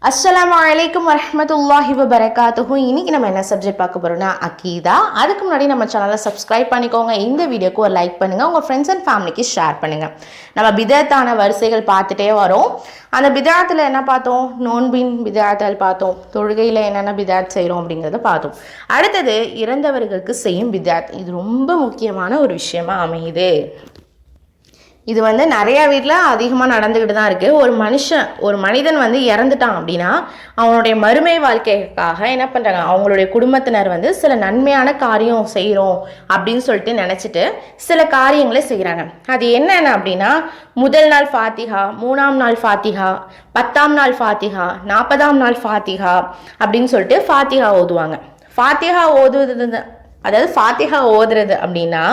அஸ்ஸலாமு அலைக்கும் வரஹ்மத்துல்லாஹி வபரகாத்துஹு. இன்னைக்கு நம்ம என்ன சப்ஜெக்ட் பார்க்க போறோம்னா அகீதா. அதுக்கு முன்னாடி நம்ம சேனலை சப்ஸ்கிரைப் பண்ணிக்கோங்க, இந்த வீடியோக்கு ஒரு லைக் பண்ணுங்க, உங்க ஃப்ரெண்ட்ஸ் அண்ட் ஃபேமிலிக்கு ஷேர் பண்ணுங்க. நம்ம பிதத்தான வரிசைகள் பார்த்துட்டே வரோம். அந்த பிதாத்தில் என்ன பார்த்தோம்? நோன்பின் பிதாத்தல் பார்த்தோம், தொழுகையில் என்னென்ன பிதாத் செய்கிறோம் அப்படிங்கிறத பார்த்தோம். அடுத்தது இறந்தவர்களுக்கு செய்யும் பிதாத். இது ரொம்ப முக்கியமான ஒரு விஷயமா அமையுது. இது நிறைய வீட்டில் அதிகமாக நடந்துக்கிட்டு தான் இருக்குது. ஒரு மனிதன் இறந்துட்டான் அப்படின்னா அவனுடைய மறுமை வாழ்க்கைக்காக என்ன பண்ணுறாங்க, அவங்களுடைய குடும்பத்தினர் சில நன்மையான காரியம் செய்கிறோம் அப்படின்னு சொல்லிட்டு நினச்சிட்டு சில காரியங்களை செய்கிறாங்க. அது என்னென்ன அப்படின்னா, முதல் நாள் ஃபாத்திஹா, 3ஆம் நாள் ஃபாத்திஹா, 10ஆம் நாள் ஃபாத்திஹா, 40ஆம் நாள் ஃபாத்திஹா அப்படின்னு சொல்லிட்டு ஃபாத்திஹா ஓதுவாங்க. ஃபாத்திஹா ஓதுறது அப்படின்னா,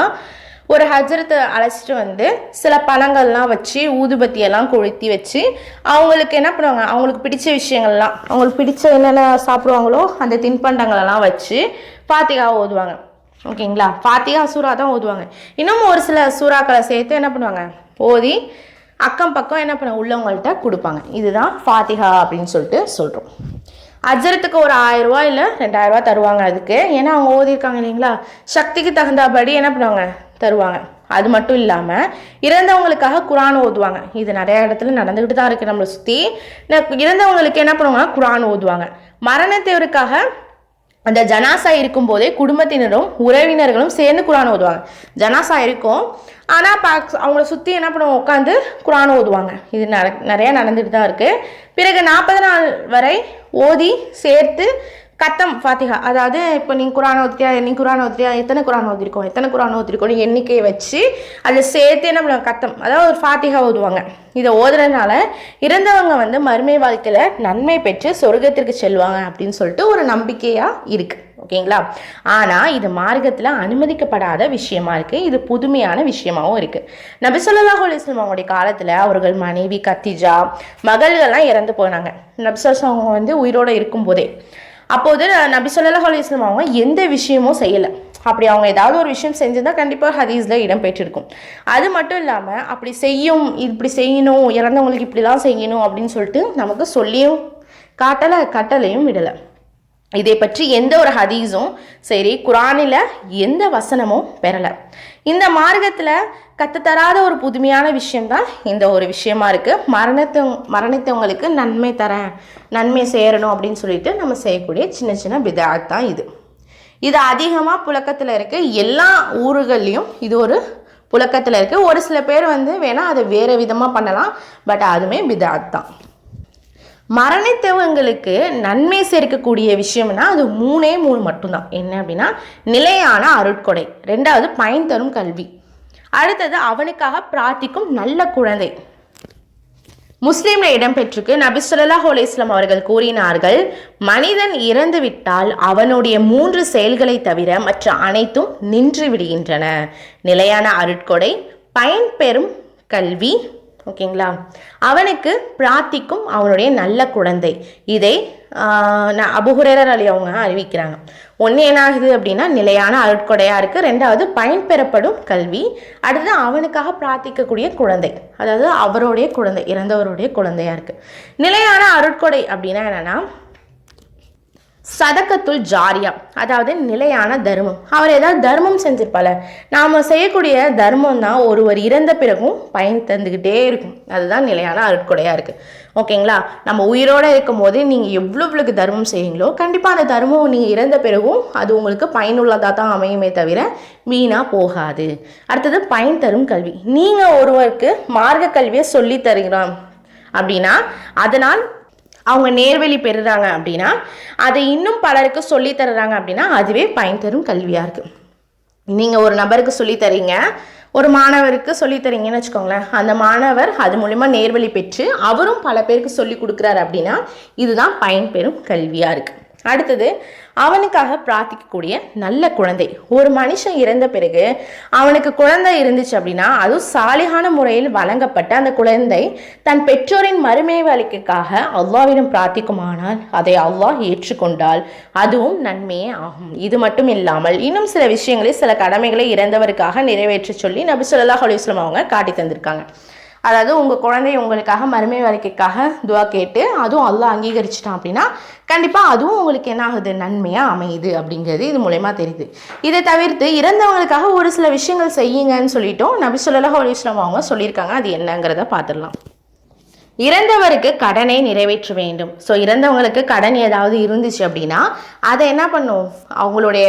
ஒரு ஹஜ்ரத்தை அழைச்சிட்டு சில பழங்கள்லாம் வச்சு ஊதுபத்தியெல்லாம் கொளுத்தி வச்சு அவங்களுக்கு என்ன பண்ணுவாங்க, அவங்களுக்கு பிடிச்ச விஷயங்கள்லாம், அவங்களுக்கு பிடிச்ச என்னென்ன சாப்பிடுவாங்களோ அந்த தின்பண்டங்களெல்லாம் வச்சு ஃபாத்திஹா ஓதுவாங்க. ஓகேங்களா? ஃபாத்திஹா சூறா தான் ஓதுவாங்க. இன்னும் ஒரு சில சூறாக்களை சேர்த்து என்ன பண்ணுவாங்க, ஓதி அக்கம் பக்கம் என்ன பண்ண உள்ளவங்கள்ட்ட கொடுப்பாங்க. இதுதான் ஃபாத்திஹா அப்படின்னு சொல்லிட்டு சொல்கிறோம். அஜரத்துக்கு ஒரு 1000 ரூபா இல்லை 2000 ரூபா தருவாங்க அதுக்கு. ஏன்னா அவங்க ஓதிருக்காங்க இல்லைங்களா, சக்திக்கு தகுந்தபடி என்ன பண்ணுவாங்க, தருவாங்க. அது மட்டும் இல்லாமல் இறந்தவங்களுக்காக குரான் ஓதுவாங்க. இது நிறைய இடத்துல நடந்துக்கிட்டு தான் இருக்குது நம்மளை சுற்றி. இறந்தவங்களுக்கு என்ன பண்ணுவாங்க, குரான் ஓதுவாங்க. மரணத்தவருக்காக அந்த ஜனாசா இருக்கும்போதே குடும்பத்தினரும் உறவினர்களும் சேர்ந்து குரான் ஓதுவாங்க. ஜனாசா இருக்கும், ஆனால் அவங்கள சுற்றி என்ன பண்ணுவோம், உட்காந்து குரான் ஓதுவாங்க. இது நிறையா நடந்துட்டு தான் இருக்குது. பிறகு 40 நாள் வரை ஓதி சேர்த்து கத்தம் ஃபாத்திஹா, அதாவது இப்போ நீ குரான் ஓதுறியா, எத்தனை குரான் ஓதிருக்கோம் எண்ணிக்கையை வச்சு அதில் சேர்த்து என்ன பண்ணுவாங்க, கத்தம், அதாவது ஒரு ஃபாத்திஹா ஓதுவாங்க. இதை ஓதுறதுனால இறந்தவங்க மறுமை வாழ்க்கையில் நன்மை பெற்று சொர்க்கத்திற்கு செல்வாங்க அப்படின்னு சொல்லிட்டு ஒரு நம்பிக்கையாக இருக்குது. ஓகேங்களா? ஆனால் இது மார்க்கத்தில் அனுமதிக்கப்படாத விஷயமா இருக்குது. இது புதுமையான விஷயமாகவும் இருக்குது. நபி ஸல்லல்லாஹு அலைஹி வஸல்லம் அவங்களுடைய காலத்தில் அவர்கள் மனைவி கத்திஜா, மகள்கள்லாம் இறந்து போனாங்க. நபி ஸல்லல்லாஹு அவங்க உயிரோடு இருக்கும்போதே. அப்போது நபி ஸல்லல்லாஹு அலைஹி வஸல்லம் அவங்க எந்த விஷயமும் செய்யலை. அப்படி அவங்க ஏதாவது ஒரு விஷயம் செஞ்சுருந்தால் கண்டிப்பாக ஹதீஸில் இடம் பெற்றிருக்கும். அது மட்டும் இல்லாமல் இப்படி செய்யணும், இறந்தவங்களுக்கு இப்படிலாம் செய்யணும் அப்படின்னு சொல்லிட்டு நமக்கு சொல்லியும் காட்டலை, கட்டளையும் விடலை. இதை பற்றி எந்த ஒரு ஹதீஸும் சரி, குரானில் எந்த வசனமும் பெறலை. இந்த மார்க்கத்தில் கற்றுத்தராத ஒரு புதுமையான விஷயம்தான் இந்த ஒரு விஷயமா இருக்குது. மரணித்தவங்களுக்கு நன்மை சேரணும் அப்படின்னு சொல்லிட்டு நம்ம செய்யக்கூடிய சின்ன சின்ன பிதாத் தான் இது அதிகமாக புழக்கத்தில் இருக்குது. எல்லா ஊர்கள்லேயும் இது ஒரு புழக்கத்தில் இருக்குது. ஒரு சில பேர் வேணால் அதை வேறு விதமாக பண்ணலாம், பட் அதுவுமே பிதாத் தான். மரணித்தவங்களுக்கு நன்மை சேர்க்கக்கூடிய விஷயம்னா அது 3 மட்டும்தான். என்ன அப்படின்னா, நிலையான அருட்கொடை, 2வது பயன் தரும் கல்வி, அடுத்தது அவனுக்காக பிரார்த்திக்கும் நல்ல குழந்தை. முஸ்லீம்ல இடம்பெற்றிருக்கு. நபி ஸல்லல்லாஹு அலைஹி வஸல்லம் அவர்கள் கூறினார்கள், மனிதன் இறந்து விட்டால் அவனுடைய 3 செயல்களை தவிர மற்ற அனைத்தும் நின்று விடுகின்றன. நிலையான அருட்கொடை, பயன் பெறும் கல்வி, ஓகேங்களா, அவனுக்கு பிரார்த்திக்கும் அவனுடைய நல்ல குழந்தை. இதை அபூ ஹுரைரா ரலியல்லாஹு அவங்க அறிவிக்கிறாங்க. ஒன்று என்ன ஆகுது அப்படின்னா, நிலையான அருட்கொடையாக இருக்குது. 2வது பயன் பெறப்படும் கல்வி, அடுத்தது அவனுக்காக பிரார்த்திக்கக்கூடிய குழந்தை, அதாவது அவருடைய குழந்தை, இறந்தவருடைய குழந்தையாக இருக்குது. நிலையான அருட்கொடை அப்படின்னா என்னென்னா, சதக்கத்துல் ஜாரியா, அதாவது நிலையான தர்மம். அவர் ஏதாவது தர்மம் செஞ்சிருப்பால, நாம் செய்யக்கூடிய தர்மம் தான் ஒருவர் இறந்த பிறகும் பயன் தந்துக்கிட்டே இருக்கும். அதுதான் நிலையான அருட்கொடையாக இருக்குது. ஓகேங்களா? நம்ம உயிரோடு இருக்கும் போது நீங்கள் எவ்வளோக்கு தர்மம் செய்வீங்களோ கண்டிப்பாக அந்த தர்மம் நீங்கள் இறந்த பிறகும் அது உங்களுக்கு பயனுள்ளதாக தான் அமையுமே தவிர வீணாக போகாது. அடுத்தது பயன் தரும் கல்வி. நீங்கள் ஒருவருக்கு மார்க்க கல்வியை சொல்லி தருகிறோம் அப்படின்னா, அதனால் அவங்க நேர்வழி பெறுறாங்க அப்படின்னா, அதை இன்னும் பலருக்கு சொல்லி தர்றாங்க அப்படின்னா அதுவே பயன் தரும் கல்வியாக இருக்குது. நீங்கள் ஒரு நபருக்கு சொல்லி தரீங்க, ஒரு மாணவருக்கு சொல்லி தரீங்கன்னு வச்சுக்கோங்களேன், அந்த மாணவர் அது மூலிமா நேர்வழி பெற்று அவரும் பல பேருக்கு சொல்லி கொடுக்குறாரு அப்படின்னா இதுதான் பயன் பெறும் கல்வியாக இருக்குது. அடுத்தது அவனுக்காக பிரார்த்திக்கக்கூடிய நல்ல குழந்தை. ஒரு மனுஷன் இறந்த பிறகு அவனுக்கு குழந்தை இருந்துச்சு அப்படின்னா, அதுவும் சாலிகான முறையில் வழங்கப்பட்ட அந்த குழந்தை தன் பெற்றோரின் மறுமை வாழ்க்கைக்காக அல்லாஹ்விடம் பிரார்த்திக்குமானால் அதை அல்லாஹ் ஏற்றுக்கொண்டால் அதுவும் நன்மையே ஆகும். இது மட்டும் இல்லாமல் இன்னும் சில விஷயங்களை, சில கடமைகளை இறந்தவருக்காக நிறைவேற்ற சொல்லி நபி ஸல்லல்லாஹு அலைஹி வஸல்லம் அவங்க காட்டி தந்திருக்காங்க. அதாவது உங்கள் குழந்தை உங்களுக்காக மறுமை வாழ்க்கைக்காக துவா கேட்டு அதுவும் அல்லாஹ் அங்கீகரிச்சிட்டான் அப்படின்னா கண்டிப்பாக அதுவும் உங்களுக்கு என்ன ஆகுது, நன்மையாக அமையுது அப்படிங்கிறது இது மூலமா தெரியுது. இதை தவிர்த்து இறந்தவங்களுக்காக ஒரு சில விஷயங்கள் செய்யுங்கன்னு சொல்லிட்டோம் நபி ஸல்லல்லாஹு அலைஹி வஸல்லம் அவங்க சொல்லியிருக்காங்க. அது என்னங்கிறத பார்த்துடலாம். இறந்தவருக்கு கடனை நிறைவேற்ற வேண்டும். ஸோ இறந்தவங்களுக்கு கடன் ஏதாவது இருந்துச்சு அப்படின்னா அதை என்ன பண்ணும், அவங்களுடைய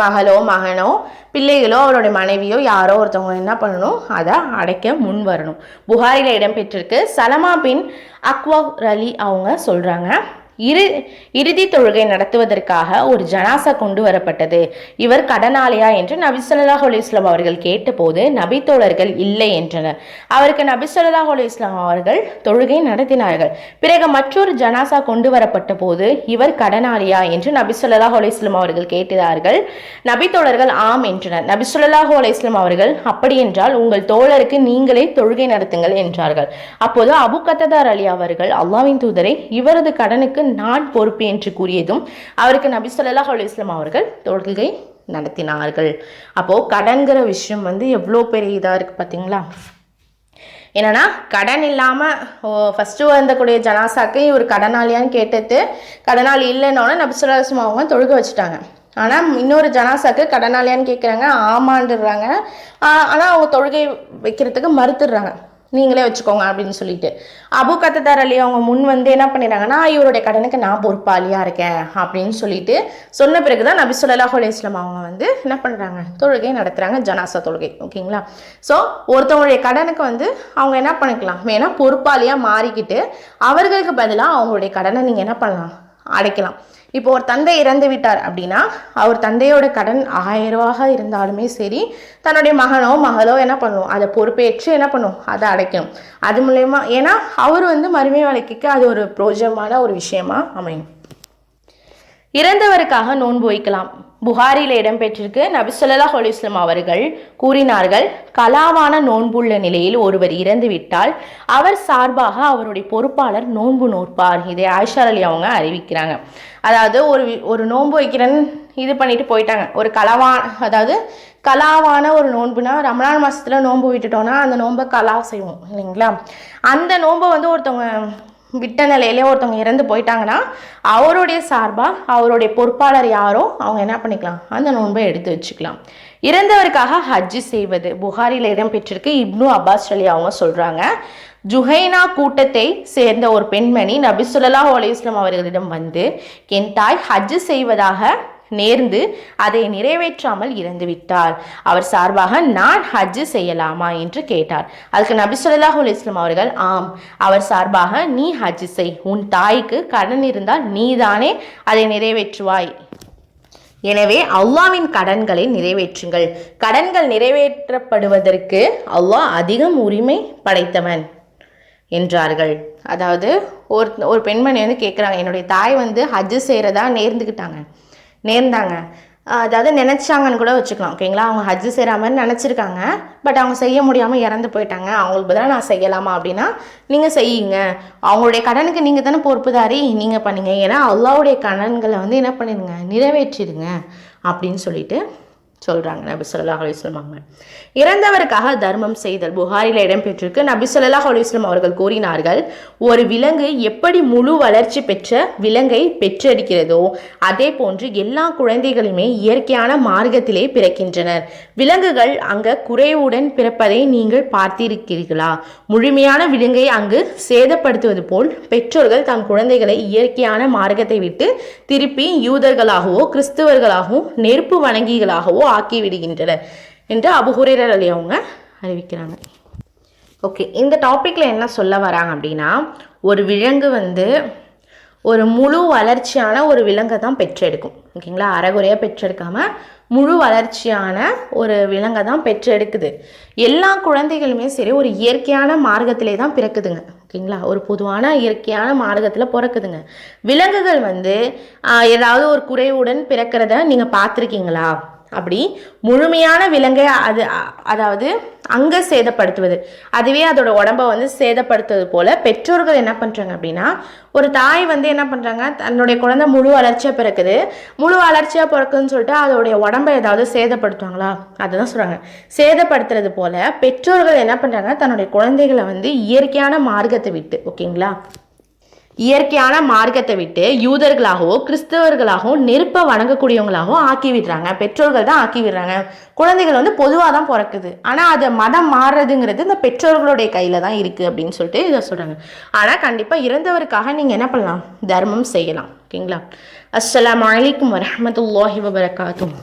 மகளோ மகனோ பிள்ளைகளோ அவருடைய மனைவியோ யாரோ ஒருத்தவங்க என்ன பண்ணணும், அதை அடைக்க முன் வரணும். புகாரில் இடம்பெற்றிருக்கு. சலமா பின் அக்வா ரலி அவங்க சொல்கிறாங்க, இறுதி தொழுகை நடத்துவதற்காக ஒரு ஜனாசா கொண்டு வரப்பட்டது. இவர் கடனாளியா என்று நபி ஸல்லல்லாஹு அலைஹி வஸல்லம் அவர்கள் கேட்டபோது நபி தோழர்கள் இல்லை என்றனர். அவருக்கு நபி ஸல்லல்லாஹு அலைஹி வஸல்லம் அவர்கள் தொழுகை நடத்தினார்கள். பிறகு மற்றொரு ஜனாசா கொண்டு வரப்பட்ட போது இவர் கடனாளியா என்று நபி ஸல்லல்லாஹு அலைஹி வஸல்லம் அவர்கள் கேட்டார்கள். நபி தோழர்கள் ஆம் என்றனர். நபி ஸல்லல்லாஹு அலைஹி வஸல்லம் அவர்கள் அப்படி என்றால் உங்கள் தோழருக்கு நீங்களே தொழுகை நடத்துங்கள் என்றார்கள். அப்போது அபு கத்ததா அலி அவர்கள் அல்லாஹ்வின் தூதரை, இவரது கடனுக்கு நான் பொறுப்பு என்று கூறியதும் அவருக்கு நபி ஸல்லல்லாஹு அலைஹி வஸல்லம் அவர்கள் தொழுகை நடத்தினார்கள். அப்போ கடன்கிற விஷயம் எவ்வளோ பெரிய இதாக இருக்கு பார்த்தீங்களா. என்னன்னா கடன் இல்லாமல் ஃபஸ்ட்டு வந்தக்கூடிய ஜனாசாக்கு இவர் கடனாளியான்னு கேட்டது கடனாளி இல்லைன்னொன்னே நபி ஸல்லல்லாஹு அலைஹி வஸல்லம் அவங்க தொழுக வச்சுட்டாங்க. ஆனால் இன்னொரு ஜனாசாக்கு கடனாளியான்னு கேட்குறாங்க, ஆமாண்டுறாங்க. ஆனால் அவங்க தொழுகை வைக்கிறதுக்கு மறுத்துடுறாங்க, நீங்களே வச்சுக்கோங்க அப்படின்னு சொல்லிட்டு. அபு கத்ததார் அலி அவங்க முன் என்ன பண்ணிடுறாங்கன்னா, இவருடைய கடனுக்கு நான் பொறுப்பாளியாக இருக்கேன் அப்படின்னு சொல்லிட்டு சொன்ன பிறகு தான் நபி ஸல்லல்லாஹு அலைஹி வஸல்லம் அவங்க என்ன பண்ணுறாங்க, தொழுகை நடத்துகிறாங்க, ஜனாசா தொழுகை. ஓகேங்களா. ஸோ ஒருத்தவங்களுடைய கடனுக்கு அவங்க என்ன பண்ணிக்கலாம், வேணால் பொறுப்பாளியாக மாறிக்கிட்டு அவர்களுக்கு பதிலாக அவங்களுடைய கடனை நீங்கள் என்ன பண்ணலாம், அடைக்கலாம். இப்போ ஒரு தந்தை இறந்து விட்டார் அப்படின்னா அவர் தந்தையோட கடன் 1000 ரூபாக இருந்தாலுமே சரி தன்னுடைய மகனோ மகளோ என்ன பண்ணும், அதை பொறுப்பேற்று என்ன பண்ணும், அதை அடைக்கணும். அது மூலயமா ஏன்னா அவர் மறுமை வாழ்க்கைக்கு அது ஒரு பிரோஜனமான ஒரு விஷயமா அமையும். இறந்தவருக்காக நோன்பு வைக்கலாம். புகாரில் இடம்பெற்றிருக்கு. நபி ஸல்லல்லாஹு அலைஹி வஸல்லம் அவர்கள் கூறினார்கள், கலாவான நோன்புள்ள நிலையில் ஒருவர் இறந்து விட்டால் அவர் சார்பாக அவருடைய பொறுப்பாளர் நோன்பு நோற்பார். இதை ஆயிஷா அலி அவங்க அறிவிக்கிறாங்க. அதாவது ஒரு நோன்பு வைக்கிறேன்னு இது பண்ணிட்டு போயிட்டாங்க. ஒரு கலாவான ஒரு நோன்புனா ரமலான் மாசத்துல நோன்பு விட்டுட்டோம்னா அந்த நோன்பை கலா செய்வோம் இல்லைங்களா. அந்த நோன்பை ஒருத்தவங்க விட்ட நிலையிலே ஒருத்தவங்க இறந்து போயிட்டாங்கன்னா அவருடைய சார்பாக அவருடைய பொறுப்பாளர் யாரோ அவங்க என்ன பண்ணிக்கலாம், அந்த நோன்பை எடுத்து வச்சுக்கலாம். இறந்தவருக்காக ஹஜ்ஜு செய்வது. புகாரில் இடம்பெற்றிருக்கு. இப்னு அப்பாஸ் அலி அவங்க சொல்கிறாங்க, ஜுஹைனா கூட்டத்தை சேர்ந்த ஒரு பெண்மணி நபி ஸல்லல்லாஹு அலைஹி வஸல்லம் அவர்களிடம் என் தாய் ஹஜ்ஜு செய்வதாக நேர்ந்து அதை நிறைவேற்றாமல் இறந்துவிட்டார். அவர் சார்பாக நான் ஹஜ்ஜு செய்யலாமா என்று கேட்டார். அதுக்கு நபி ஸல்லல்லாஹு அலைஹி வஸல்லம் அவர்கள் ஆம், அவர் சார்பாக நீ ஹஜ்ஜு செய். உன் தாய்க்கு கடன் இருந்தால் நீதானே அதை நிறைவேற்றுவாய். எனவே அல்லாஹ்வின் கடன்களை நிறைவேற்றுங்கள். கடன்கள் நிறைவேற்றப்படுவதற்கு அல்லாஹ் அதிகம் உரிமை படைத்தவன் என்றார்கள். அதாவது ஒரு பெண்மணி கேட்குறாங்க, என்னுடைய தாய் ஹஜ்ஜு செய்கிறதா நேர்ந்தாங்க, அதாவது நினச்சாங்கன்னு கூட வச்சுக்கலாம். ஓகேங்களா. அவங்க ஹஜ்ஜு செய்கிற மாதிரி நினச்சிருக்காங்க, பட் அவங்க செய்ய முடியாமல் இறந்து போயிட்டாங்க. அவங்களுக்கு பதிலாக நான் செய்யலாமா அப்படின்னா நீங்கள் செய்யுங்க. அவங்களுடைய கடனுக்கு நீங்கள் தானே பொறுப்புதாரி, நீங்கள் பண்ணுங்க. ஏன்னா அல்லாஹ்வுடைய கடன்களை என்ன பண்ணிடுங்க, நிறைவேற்றிடுங்க அப்படின்னு சொல்லிட்டு சொல்கிறாங்க நபி ஸல்லல்லாஹு அலைஹி வஸல்லம். இறந்தவருக்காக தர்மம் செய்தல். புகாரில் இடம்பெற்றிருக்கு. நபி ஸல்லல்லாஹு அலைஹி வஸல்லம் அவர்கள் கூறினார்கள், ஒரு விலங்கு எப்படி முழு வளர்ச்சி பெற்ற விலங்கை பெற்றெடுக்கிறதோ அதே போன்று எல்லா குழந்தைகளுமே இயற்கையான மார்க்கத்திலே பிறக்கின்றனர். விலங்குகள் அங்கு குறைவுடன் பிறப்பதை நீங்கள் பார்த்திருக்கிறீர்களா? முழுமையான விலங்கை அங்கு சேதப்படுத்துவது போல் பெற்றோர்கள் தம் குழந்தைகளை இயற்கையான மார்க்கத்தை விட்டு திருப்பி யூதர்களாகவோ கிறிஸ்துவர்களாகவோ நெருப்பு வணங்கிகளாகவோ ஆக்கிவிடுகின்றனர் என்று அபூ ஹுரைரா ரலி அவங்க அறிவிக்கிறாங்க. ஓகே, இந்த டாப்பிக்கில் என்ன சொல்ல வராங்க அப்படின்னா, ஒரு விலங்கு ஒரு முழு வளர்ச்சியான ஒரு விலங்கை தான் பெற்றெடுக்கும். ஓகேங்களா. அரைகுறையாக பெற்றெடுக்காமல் முழு வளர்ச்சியான ஒரு விலங்கை தான் பெற்றெடுக்குது. எல்லா குழந்தைகளுமே சரி ஒரு இயற்கையான மார்க்கத்திலே தான் பிறக்குதுங்க. ஓகேங்களா. ஒரு பொதுவான இயற்கையான மார்க்கத்தில் பிறக்குதுங்க. விலங்குகள் ஏதாவது ஒரு குறைவுடன் பிறக்கிறத நீங்கள் பார்த்துருக்கீங்களா? அப்படி முழுமையான விலங்கை அதாவது அங்கே சேதப்படுத்துவது, அதுவே அதோட உடம்ப வந்து சேதப்படுத்துவது போல பெற்றோர்கள் என்ன பண்ணுறாங்க அப்படின்னா, ஒரு தாய் வந்து என்ன பண்ணுறாங்க, தன்னுடைய குழந்தை முழு வளர்ச்சியாக பிறக்குது, முழு வளர்ச்சியாக பிறக்குதுன்னு சொல்லிட்டு அதோடைய உடம்பை ஏதாவது சேதப்படுத்துவாங்களா? அதுதான் சொல்கிறாங்க. சேதப்படுத்துறது போல பெற்றோர்கள் என்ன பண்ணுறாங்க, தன்னுடைய குழந்தைகளை வந்து இயற்கையான மார்க்கத்தை விட்டு, ஓகேங்களா, இயற்கையான மார்க்கத்தை விட்டு யூதர்களாகவோ கிறிஸ்தவர்களாகவோ நெருப்பை வணங்கக்கூடியவங்களாகவும் ஆக்கி விடுறாங்க. பெற்றோர்கள் தான் ஆக்கி விடுறாங்க. குழந்தைகள் வந்து பொதுவாக தான் பிறக்குது, ஆனால் அது மதம் மாறுறதுங்கிறது இந்த பெற்றோர்களுடைய கையில் தான் இருக்குது அப்படின்னு சொல்லிட்டு இதை சொல்கிறாங்க. ஆனால் கண்டிப்பாக இறந்தவருக்காக நீங்கள் என்ன பண்ணலாம், தர்மம் செய்யலாம். ஓகேங்களா. அஸ்ஸலாமு அலைக்கும் வரஹ்மத்துல்லாஹி வபரகாத்துஹு.